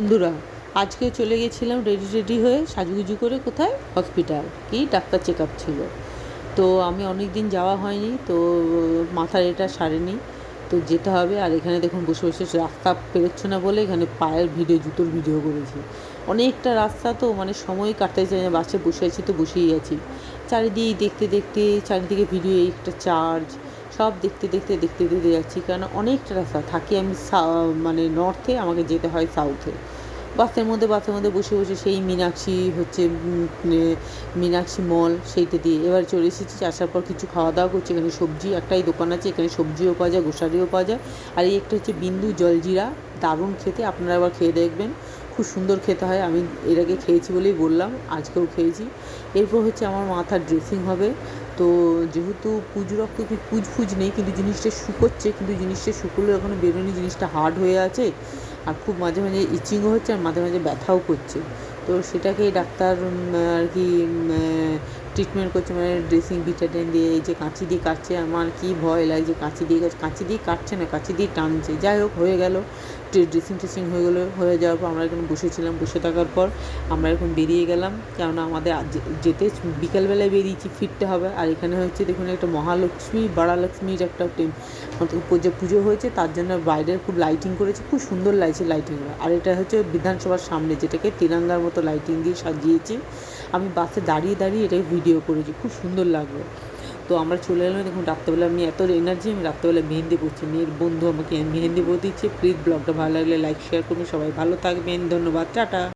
বন্ধুরা, আজকে চলে গেছিলাম রেডি হয়ে সাজুগুজু করে কোথায়, হসপিটাল, কি ডাক্তার চেক আপ ছিল। তো আমি অনেক দিন যাওয়া হয়নি, তো মাথার এটা সারেনি, তো যেতে হবে। আর এখানে দেখুন বসে বসে রাস্তা পেরোচ্ছে না বলে এখানে পায়ের ভিডিও, জুতোর ভিডিও করেছি। অনেকটা রাস্তা, তো মানে সময় কাটতে চাই না, বাসে বসে আছি তো বসেই আছি, চারিদিকে দেখতে দেখতে, চারিদিকে ভিডিও, একটা চার্জ, সব দেখতে দেখতে দেখতে দেখতে যাচ্ছি। কারণ অনেকটা রাস্তা, থাকি আমি মানে নর্থে, আমাকে যেতে হয় সাউথে। বাসের মধ্যে বসে বসে সেই মীনাক্ষী হচ্ছে মীনাক্ষী মল, সেইটা দিয়ে এবার চলে এসেছি। আসার পর কিছু খাওয়া দাওয়া করছি। এখানে সবজি, একটাই দোকান আছে, এখানে সবজিও পাওয়া যায়, গোসারিও পাওয়া যায়। আর এই একটা হচ্ছে বিন্দু জলজিরা, দারুণ খেতে, আপনারা আবার খেয়ে দেখবেন, খুব সুন্দর খেতে হয়। আমি এর আগে খেয়েছি বলেই বললাম, আজকেও খেয়েছি। এরপর হচ্ছে আমার মাথার ড্রেসিং হবে। তো যেহেতু রক্ত পুজ নেই, কিন্তু জিনিসটা শুকোচ্ছে, কিন্তু জিনিসটা শুকোলেও এখনও বেরোনি, জিনিসটা হার্ড হয়ে আছে। আর খুব মাঝে মাঝে ইচিংও হচ্ছে, আর মাঝে মাঝে ব্যথাও করছে। তো সেটাকেই ডাক্তার আর কি ট্রিটমেন্ট করছে, মানে ড্রেসিং ভিটামিন দিয়ে, এই যে কাঁচি দিয়ে কাটছে। আমার কি ভয় লাগছে, কাঁচি দিয়ে কাটছে না, কাঁচি দিয়ে টানছে। যাই হোক, হয়ে গেল, ড্রেসিং হয়ে যাওয়ার পর আমরা এখানে বসেছিলাম। বসে থাকার পর আমরা এখন বেরিয়ে গেলাম, কেননা আমাদের যেতে বিকালবেলায় বেরিয়েছি, ফিরতে হবে। আর এখানে হচ্ছে দেখুন, একটা মহালক্ষ্মী বারালক্ষ্মীর একটা যে পুজো হয়েছে, তার জন্য বাইরের খুব লাইটিং করেছে, খুব সুন্দর লাগছে লাইটিংগুলো। আর এটা হচ্ছে বিধানসভার সামনে, যেটাকে তিরঙ্গার মতো লাইটিং দিয়ে সাজিয়েছে। আমি বাসে দাঁড়িয়ে দাঁড়িয়ে এটাকে ভিডিও করেছি, খুব সুন্দর লাগলো। তো আমরা চলে এলাম। দেখুন, রাত্রেবেলা আমি এত এনার্জি, আমি রাত্রেবেলা মেহেন্দি পড়ছি, মেয়ের বন্ধু আমাকে মেহেন্দি পরে দিচ্ছে। প্লিজ ব্লগটা ভালো লাগলে লাইক শেয়ার করবেন, সবাই ভালো থাকবেন, ধন্যবাদ, টাটা।